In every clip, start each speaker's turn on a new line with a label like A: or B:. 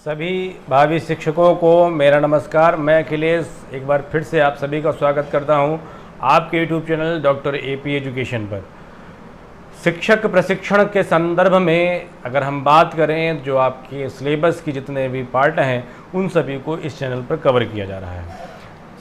A: सभी भावी शिक्षकों को मेरा नमस्कार। मैं अखिलेश एक बार फिर से आप सभी का स्वागत करता हूं आपके YouTube channel doctor AP education पर। शिक्षक प्रशिक्षण के संदर्भ में अगर हम बात करें, जो आपके सिलेबस की जितने भी पार्ट हैं उन सभी को इस चैनल पर कवर किया जा रहा है।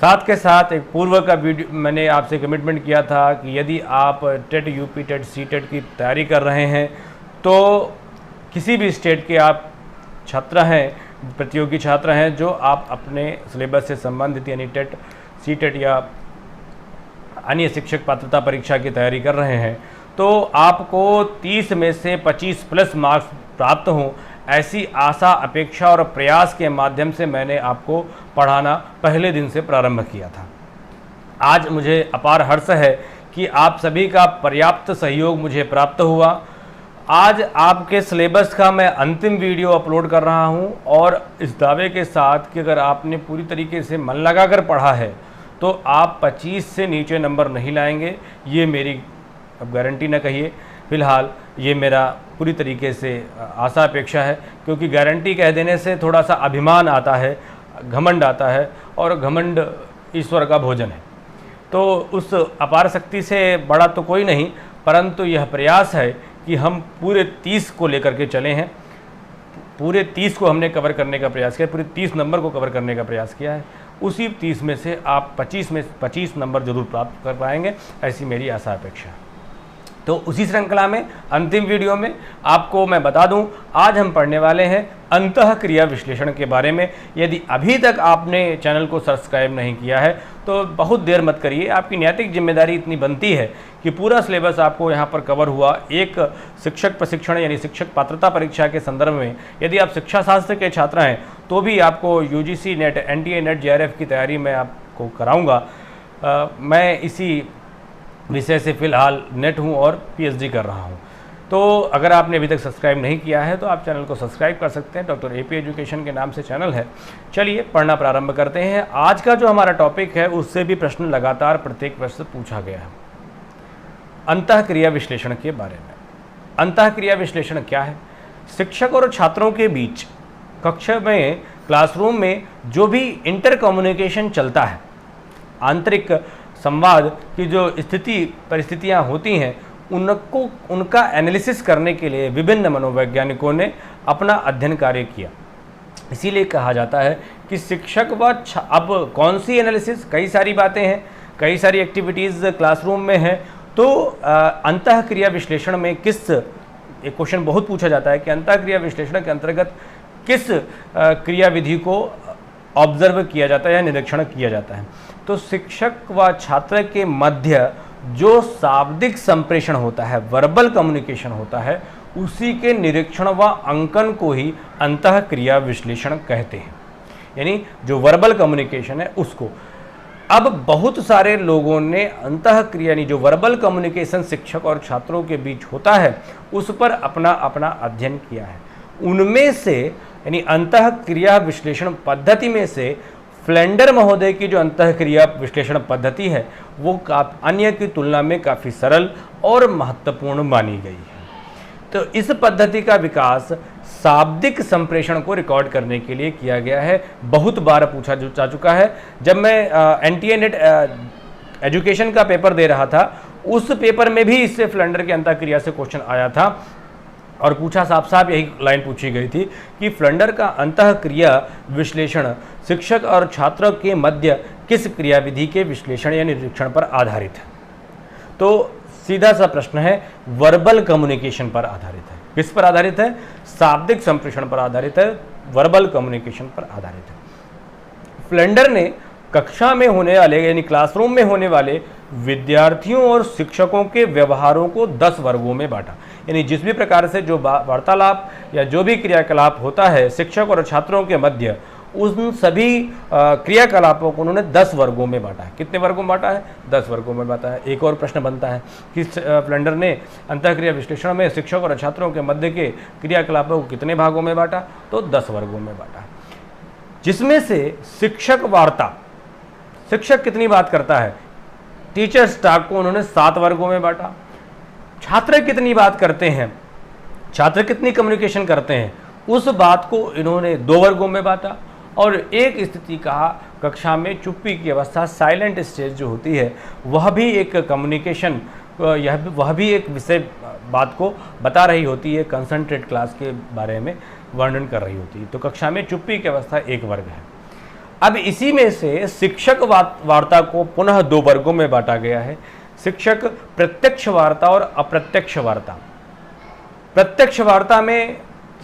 A: साथ के साथ एक पूर्व का वीडियो मैंने आपसे कमिटमेंट किया था कि यदि आप TET, UP TET, C TET की तैयारी कर रहे हैं तो किसी भी स्टेट के आप छात्र हैं, प्रतियोगी छात्र हैं, जो आप अपने सिलेबस से संबंधित यानी टेट, सी टेट या अन्य शिक्षक पात्रता परीक्षा की तैयारी कर रहे हैं, तो आपको 30 में से 25 प्लस मार्क्स प्राप्त हों, ऐसी आशा, अपेक्षा और प्रयास के माध्यम से मैंने आपको पढ़ाना पहले दिन से प्रारंभ किया था। आज मुझे अपार हर्ष है कि आप सभी का पर्याप्त सहयोग मुझे प्राप्त हुआ। आज आपके सिलेबस का मैं अंतिम वीडियो अपलोड कर रहा हूं और इस दावे के साथ कि अगर आपने पूरी तरीके से मन लगाकर पढ़ा है तो आप 25 से नीचे नंबर नहीं लाएंगे। ये मेरी अब गारंटी ना कहिए, फ़िलहाल ये मेरा पूरी तरीके से आशा अपेक्षा है, क्योंकि गारंटी कह देने से थोड़ा सा अभिमान आता है, घमंड आता है, और घमंड ईश्वर का भोजन है। तो उस अपार शक्ति से बड़ा तो कोई नहीं, परंतु यह प्रयास है कि हम पूरे 30 को लेकर के चले हैं। पूरे 30 को हमने कवर करने का प्रयास किया, पूरे 30 नंबर को कवर करने का प्रयास किया है। उसी 30 में से आप 25 में 25 नंबर जरूर प्राप्त कर पाएंगे, ऐसी मेरी आशा अपेक्षा है। तो उसी श्रृंखला में अंतिम वीडियो में आपको मैं बता दूं, आज हम पढ़ने वाले हैं अंतःक्रिया विश्लेषण के बारे में। यदि अभी तक आपने चैनल को सब्सक्राइब नहीं किया है तो बहुत देर मत करिए। आपकी नैतिक जिम्मेदारी इतनी बनती है कि पूरा सिलेबस आपको यहाँ पर कवर हुआ। एक शिक्षक प्रशिक्षण यानी शिक्षक पात्रता परीक्षा के संदर्भ में यदि आप शिक्षा शास्त्र के छात्र हैं तो भी आपको UGC net, NTA net, JRF की तैयारी मैं आपको कराऊँगा। मैं इसी विषय से फ़िलहाल नेट हूँ और पीएचडी कर रहा हूँ। तो अगर आपने अभी तक सब्सक्राइब नहीं किया है तो आप चैनल को सब्सक्राइब कर सकते हैं। डॉक्टर एपी एजुकेशन के नाम से चैनल है। चलिए पढ़ना प्रारंभ करते हैं। आज का जो हमारा टॉपिक है उससे भी प्रश्न लगातार प्रत्येक वर्ष पूछा गया है, अंतःक्रिया विश्लेषण के बारे में। अंतःक्रिया विश्लेषण क्या है? शिक्षक और छात्रों के बीच कक्षा में, क्लासरूम में जो भी इंटर कम्युनिकेशन चलता है, आंतरिक संवाद की जो परिस्थितियां होती हैं, उनका एनालिसिस करने के लिए विभिन्न मनोवैज्ञानिकों ने अपना अध्ययन कार्य किया। इसीलिए कहा जाता है कि शिक्षक व अब कौन सी एनालिसिस, कई सारी बातें हैं, कई सारी एक्टिविटीज़ क्लासरूम में हैं। तो अंतःक्रिया विश्लेषण में किस, एक क्वेश्चन बहुत पूछा जाता है कि अंतःक्रिया विश्लेषण के अंतर्गत किस क्रियाविधि को ऑब्जर्व किया जाता है या निरीक्षण किया जाता है। तो शिक्षक व छात्र के मध्य जो शाब्दिक संप्रेषण होता है, वर्बल कम्युनिकेशन होता है, उसी के निरीक्षण व अंकन को ही अंतःक्रिया विश्लेषण कहते हैं। यानी जो वर्बल कम्युनिकेशन है उसको। अब बहुत सारे लोगों ने अंतःक्रिया यानी जो वर्बल कम्युनिकेशन शिक्षक और छात्रों के बीच होता है उस पर अपना अपना अध्ययन किया है। उनमें से यानी अंतःक्रिया विश्लेषण पद्धति में से फ्लेंडर महोदय की जो अंतःक्रिया विश्लेषण पद्धति है वो अन्य की तुलना में काफ़ी सरल और महत्वपूर्ण मानी गई है। तो इस पद्धति का विकास शाब्दिक संप्रेषण को रिकॉर्ड करने के लिए किया गया है। बहुत बार पूछा जा चुका है। जब मैं एनटीए नेट एजुकेशन का पेपर दे रहा था, उस पेपर में भी इससे फ्लेंडर की अंतःक्रिया से क्वेश्चन आया था और पूछा, साफ साफ यही लाइन पूछी गई थी कि फ्लेंडर का अंतःक्रिया विश्लेषण शिक्षक और छात्रों के मध्य किस क्रियाविधि के विश्लेषण या निरीक्षण पर आधारित है। तो सीधा सा प्रश्न है, वर्बल कम्युनिकेशन पर आधारित है। किस पर आधारित है? शाब्दिक संप्रेषण पर आधारित है, वर्बल कम्युनिकेशन पर आधारित है। फ्लेंडर ने कक्षा में होने वाले यानी क्लासरूम में होने वाले विद्यार्थियों और शिक्षकों के व्यवहारों को 10 वर्गों में बांटा। यानी जिस भी प्रकार से जो वार्तालाप या जो भी क्रियाकलाप होता है शिक्षक और छात्रों के मध्य, उन सभी क्रियाकलापों को उन्होंने 10 वर्गों में बांटा है। कितने वर्गों में बांटा है? 10 वर्गों में बांटा है। एक और प्रश्न बनता है कि फ्लेंडर ने अंतःक्रिया विश्लेषण में शिक्षक और छात्रों के मध्य के क्रियाकलापों को कितने भागों में बांटा? तो 10 वर्गों में बांटा, जिसमें से शिक्षक वार्ता, शिक्षक कितनी बात करता है, टीचर्स टॉक को उन्होंने 7 वर्गों में बांटा। छात्र कितनी बात करते हैं, छात्र कितनी कम्युनिकेशन करते हैं, उस बात को इन्होंने 2 वर्गों में बांटा और एक स्थिति कहा कक्षा में चुप्पी की अवस्था, साइलेंट स्टेज जो होती है, वह भी एक कम्युनिकेशन, वह भी एक विषय बात को बता रही होती है, कंसंट्रेट क्लास के बारे में वर्णन कर रही होती है। तो कक्षा में चुप्पी की अवस्था एक वर्ग है। अब इसी में से शिक्षक वार्ता को पुनः 2 वर्गों में बांटा गया है, शिक्षक प्रत्यक्ष वार्ता और अप्रत्यक्ष वार्ता। प्रत्यक्ष वार्ता में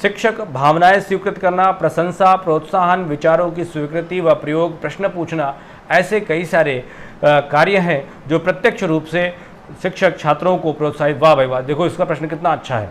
A: शिक्षक भावनाएं स्वीकृत करना, प्रशंसा, प्रोत्साहन, विचारों की स्वीकृति व प्रयोग, प्रश्न पूछना, ऐसे कई सारे कार्य हैं जो प्रत्यक्ष रूप से शिक्षक छात्रों को प्रोत्साहित, वाह भाई वाह, देखो इसका प्रश्न कितना अच्छा है,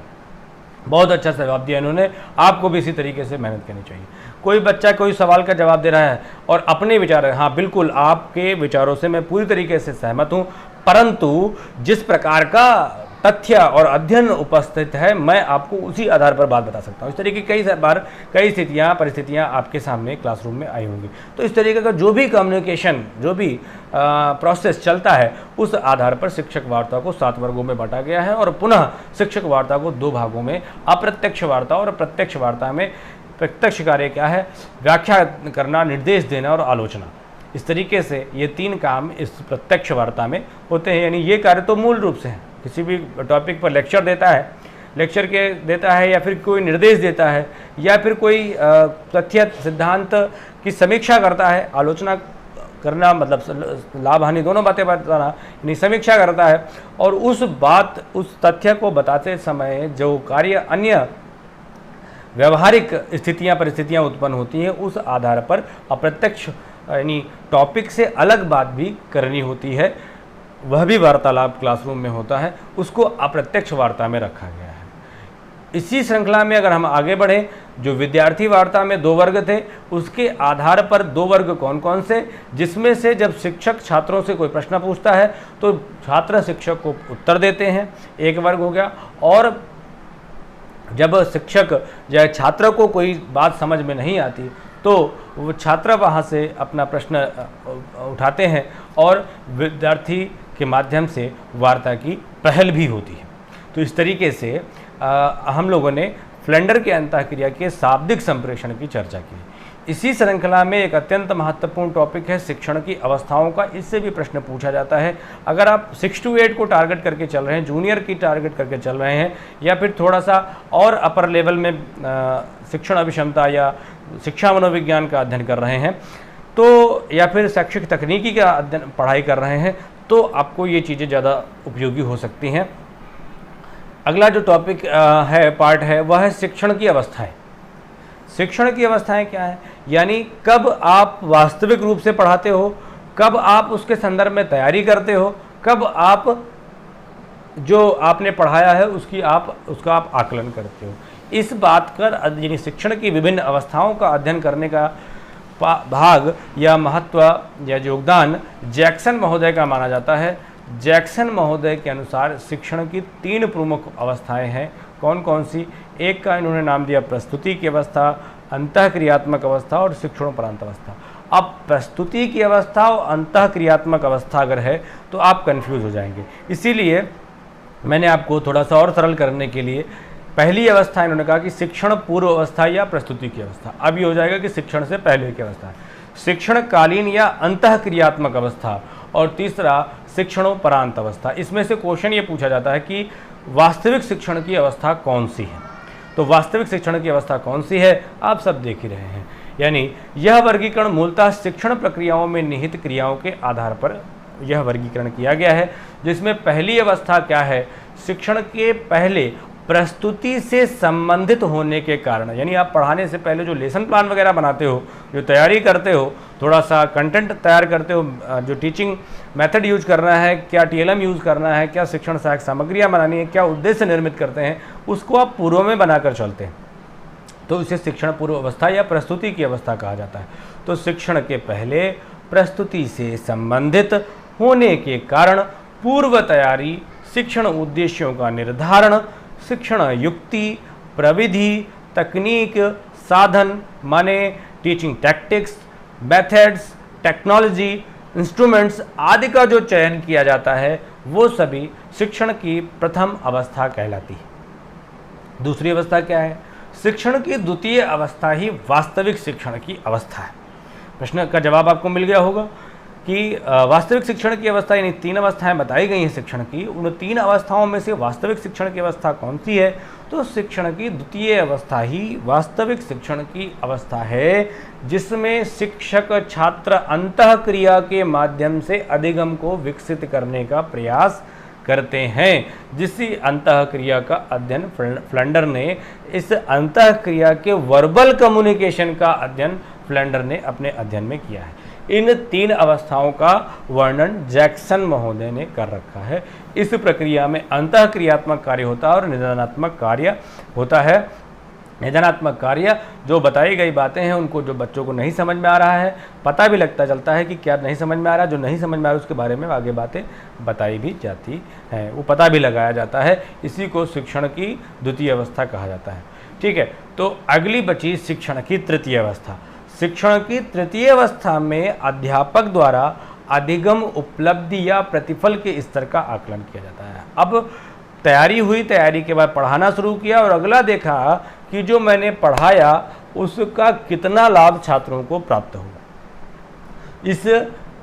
A: बहुत अच्छा जवाब दिया इन्होंने, आपको भी इसी तरीके से मेहनत करनी चाहिए। कोई बच्चा कोई सवाल का जवाब दे रहा है और अपने विचार है, हाँ बिल्कुल आपके विचारों से मैं पूरी तरीके से सहमत हूँ, परंतु जिस प्रकार का तथ्य और अध्ययन उपस्थित है मैं आपको उसी आधार पर बात बता सकता हूँ। इस तरीके कई स्थितियाँ परिस्थितियाँ आपके सामने क्लासरूम में आई होंगी। तो इस तरीके का जो भी कम्युनिकेशन, जो भी प्रोसेस चलता है, उस आधार पर शिक्षक वार्ता को 7 वर्गों में बांटा गया है और पुनः शिक्षक वार्ता को 2 भागों में, अप्रत्यक्ष वार्ता और प्रत्यक्ष वार्ता में प्रत्यक्ष कार्य क्या है, व्याख्या करना, निर्देश देना और आलोचना। इस तरीके से ये 3 काम इस प्रत्यक्ष वार्ता में होते हैं। यानी ये कार्य तो मूल रूप से है, किसी भी टॉपिक पर लेक्चर देता है या फिर कोई निर्देश देता है या फिर कोई तथ्य सिद्धांत की समीक्षा करता है, आलोचना करना मतलब लाभ हानि दोनों बातें बताना, यानी समीक्षा करता है और उस तथ्य को बताते समय जो कार्य अन्य व्यवहारिक स्थितियां परिस्थितियां उत्पन्न होती हैं, उस आधार पर अप्रत्यक्ष यानी टॉपिक से अलग बात भी करनी होती है, वह भी वार्तालाप क्लासरूम में होता है, उसको अप्रत्यक्ष वार्ता में रखा गया है। इसी श्रृंखला में अगर हम आगे बढ़ें, जो विद्यार्थी वार्ता में 2 वर्ग थे, उसके आधार पर 2 वर्ग कौन कौन से, जिसमें से जब शिक्षक छात्रों से कोई प्रश्न पूछता है तो छात्र शिक्षक को उत्तर देते हैं, 1 वर्ग हो गया, और जब शिक्षक या छात्र को कोई बात समझ में नहीं आती तो वो छात्र वहाँ से अपना प्रश्न उठाते हैं और विद्यार्थी के माध्यम से वार्ता की पहल भी होती है। तो इस तरीके से हम लोगों ने फ्लेंडर के अंतःक्रिया के शाब्दिक संप्रेषण की चर्चा की। इसी श्रृंखला में एक अत्यंत महत्वपूर्ण टॉपिक है शिक्षण की अवस्थाओं का। इससे भी प्रश्न पूछा जाता है। अगर आप 6 to 8 को टारगेट करके चल रहे हैं, जूनियर की टारगेट करके चल रहे हैं, या फिर थोड़ा सा और अपर लेवल में शिक्षण अभिक्षमता या शिक्षा मनोविज्ञान का अध्ययन कर रहे हैं, तो या फिर शैक्षिक तकनीकी का अध्ययन पढ़ाई कर रहे हैं, तो आपको ये चीज़ें ज़्यादा उपयोगी हो सकती हैं। अगला जो टॉपिक पार्ट है वह है शिक्षण की अवस्थाएं। शिक्षण की अवस्थाएं क्या है, यानी कब आप वास्तविक रूप से पढ़ाते हो, कब आप उसके संदर्भ में तैयारी करते हो, कब आप जो आपने पढ़ाया है उसका आप आकलन करते हो। इस बात का यानी शिक्षण की विभिन्न अवस्थाओं का अध्ययन करने का भाग या महत्व या योगदान जैक्सन महोदय का माना जाता है। जैक्सन महोदय के अनुसार शिक्षण की 3 प्रमुख अवस्थाएं हैं। कौन कौन सी? एक का इन्होंने नाम दिया प्रस्तुति की अवस्था, अंतःक्रियात्मक अवस्था और शिक्षणोपरांत अवस्था। अब प्रस्तुति की अवस्था और अंतःक्रियात्मक अवस्था अगर है तो आप कंफ्यूज हो जाएंगे, इसीलिए मैंने आपको थोड़ा सा और सरल करने के लिए पहली अवस्था इन्होंने कहा कि शिक्षण पूर्व अवस्था या प्रस्तुति की अवस्था। अब ये हो जाएगा कि शिक्षण से पहले की अवस्था, शिक्षणकालीन या अंतःक्रियात्मक अवस्था, और तीसरा शिक्षणोपरांत अवस्था। इसमें से क्वेश्चन ये पूछा जाता है कि वास्तविक शिक्षण की अवस्था कौन सी है। तो वास्तविक शिक्षण की अवस्था कौन सी है आप सब देख ही रहे हैं। यानी यह वर्गीकरण मूलतः शिक्षण प्रक्रियाओं में निहित क्रियाओं के आधार पर यह वर्गीकरण किया गया है, जिसमें पहली अवस्था क्या है, शिक्षण के पहले प्रस्तुति से संबंधित होने के कारण, यानी आप पढ़ाने से पहले जो लेसन प्लान वगैरह बनाते हो, जो तैयारी करते हो, थोड़ा सा कंटेंट तैयार करते हो, जो टीचिंग मेथड यूज करना है, क्या TLM यूज़ करना है, क्या शिक्षण सहायक सामग्रियाँ बनानी है, क्या उद्देश्य निर्मित करते हैं, उसको आप पूर्व में बनाकर चलते हैं, तो इसे शिक्षण पूर्व अवस्था या प्रस्तुति की अवस्था कहा जाता है। तो शिक्षण के पहले प्रस्तुति से संबंधित होने के कारण पूर्व तैयारी, शिक्षण उद्देश्यों का निर्धारण, शिक्षण युक्ति, प्रविधि, तकनीक, साधन माने teaching tactics, methods, technology, instruments आदि का जो चयन किया जाता है, वो सभी शिक्षण की प्रथम अवस्था कहलाती है। दूसरी अवस्था क्या है, शिक्षण की द्वितीय अवस्था ही वास्तविक शिक्षण की अवस्था है। प्रश्न का जवाब आपको मिल गया होगा कि वास्तविक शिक्षण की अवस्था यानी 3 अवस्थाएं बताई गई हैं शिक्षण की, उन 3 अवस्थाओं में से वास्तविक शिक्षण की अवस्था कौन सी है? तो शिक्षण की द्वितीय अवस्था ही वास्तविक शिक्षण की अवस्था है, जिसमें शिक्षक छात्र अंतःक्रिया के माध्यम से अधिगम को विकसित करने का प्रयास करते हैं। जिस अंतःक्रिया का अध्ययन फ्लेंडर ने, इस अंतःक्रिया के वर्बल कम्युनिकेशन का अध्ययन फ्लेंडर ने अपने अध्ययन में किया है। इन 3 अवस्थाओं का वर्णन जैक्सन महोदय ने कर रखा है। इस प्रक्रिया में अंतःक्रियात्मक कार्य होता है और निदानात्मक कार्य होता है। निदानात्मक कार्य जो बताई गई बातें हैं उनको जो बच्चों को नहीं समझ में आ रहा है, पता भी चलता है कि क्या नहीं समझ में आ रहा है, जो नहीं समझ में आ रहा है उसके बारे में आगे बातें बताई भी जाती हैं, वो पता भी लगाया जाता है। इसी को शिक्षण की द्वितीय अवस्था कहा जाता है। ठीक है, तो अगली बची शिक्षण की तृतीय अवस्था। शिक्षण की तृतीय अवस्था में अध्यापक द्वारा अधिगम, उपलब्धि या प्रतिफल के स्तर का आकलन किया जाता है। अब तैयारी हुई, तैयारी के बाद पढ़ाना शुरू किया और अगला देखा कि जो मैंने पढ़ाया उसका कितना लाभ छात्रों को प्राप्त हुआ। इस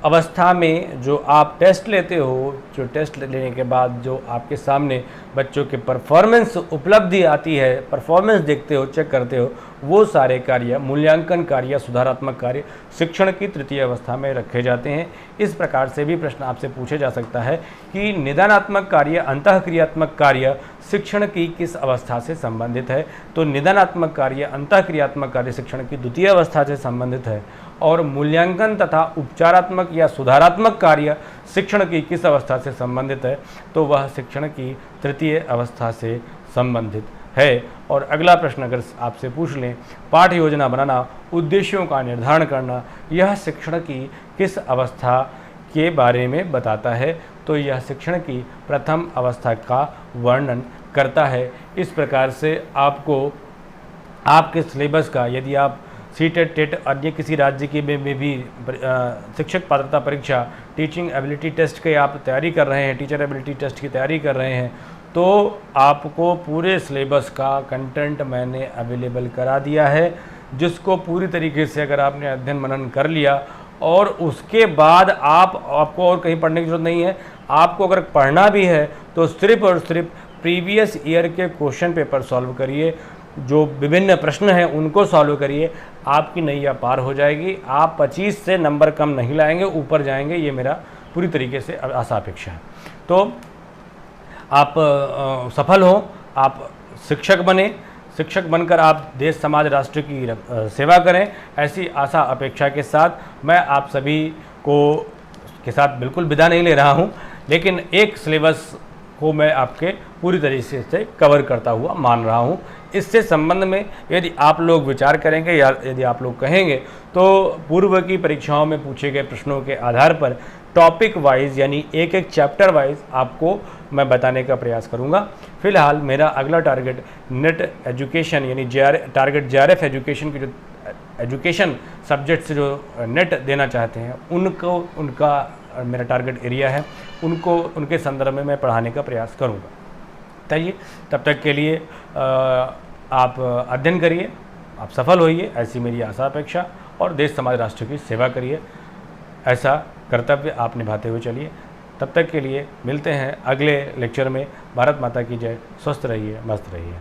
A: अवस्था में जो आप टेस्ट लेते हो, जो टेस्ट लेने के बाद जो आपके सामने बच्चों के परफॉर्मेंस उपलब्धि आती है, परफॉर्मेंस देखते हो, चेक करते हो, वो सारे कार्य, मूल्यांकन कार्य, सुधारात्मक कार्य शिक्षण की तृतीय अवस्था में रखे जाते हैं। इस प्रकार से भी प्रश्न आपसे पूछे जा सकता है कि निदानात्मक कार्य, अंतःक्रियात्मक कार्य शिक्षण की किस अवस्था से संबंधित है? तो निदानात्मक कार्य, अंतःक्रियात्मक कार्य शिक्षण की द्वितीय अवस्था से संबंधित है और मूल्यांकन तथा उपचारात्मक या सुधारात्मक कार्य शिक्षण की किस अवस्था से संबंधित है? तो वह शिक्षण की तृतीय अवस्था से संबंधित है। और अगला प्रश्न अगर आपसे पूछ लें, पाठ योजना बनाना, उद्देश्यों का निर्धारण करना, यह शिक्षण की किस अवस्था के बारे में बताता है? तो यह शिक्षण की प्रथम अवस्था का वर्णन करता है। इस प्रकार से आपको आपके सिलेबस का, यदि आप सीटेट, टेट अन्य किसी राज्य की में भी शिक्षक पात्रता परीक्षा, टीचिंग एबिलिटी टेस्ट के आप तैयारी कर रहे हैं, टीचर एबिलिटी टेस्ट की तैयारी कर रहे हैं, तो आपको पूरे सिलेबस का कंटेंट मैंने अवेलेबल करा दिया है, जिसको पूरी तरीके से अगर आपने अध्ययन मनन कर लिया और उसके बाद आपको और कहीं पढ़ने की जरूरत नहीं है। आपको अगर पढ़ना भी है तो सिर्फ और सिर्फ प्रीवियस ईयर के क्वेश्चन पेपर सॉल्व करिए, जो विभिन्न प्रश्न हैं उनको सॉल्व करिए, आपकी नैया पार हो जाएगी। आप 25 से नंबर कम नहीं लाएंगे, ऊपर जाएंगे, ये मेरा पूरी तरीके से आशा अपेक्षा है। तो आप सफल हो, आप शिक्षक बने, शिक्षक बनकर आप देश, समाज, राष्ट्र की सेवा करें, ऐसी आशा अपेक्षा के साथ मैं आप सभी के साथ बिल्कुल विदा नहीं ले रहा हूं, लेकिन एक सिलेबस को मैं आपके पूरी तरीके से कवर करता हुआ मान रहा हूं। इससे संबंध में यदि आप लोग विचार करेंगे या यदि आप लोग कहेंगे तो पूर्व की परीक्षाओं में पूछे गए प्रश्नों के आधार पर टॉपिक वाइज यानी एक एक चैप्टर वाइज आपको मैं बताने का प्रयास करूंगा। फिलहाल मेरा अगला टारगेट नेट एजुकेशन यानी टारगेट JRF एजुकेशन की जो एजुकेशन सब्जेक्ट से जो नेट देना चाहते हैं उनका मेरा टारगेट एरिया है, उनके संदर्भ में मैं पढ़ाने का प्रयास करूंगा। चाहिए तब तक के लिए आप अध्ययन करिए, आप सफल होइए, ऐसी मेरी आशा अपेक्षा, और देश, समाज, राष्ट्र की सेवा करिए, ऐसा कर्तव्य आप निभाते हुए चलिए। तब तक के लिए मिलते हैं अगले लेक्चर में। भारत माता की जय। स्वस्थ रहिए, मस्त रहिए।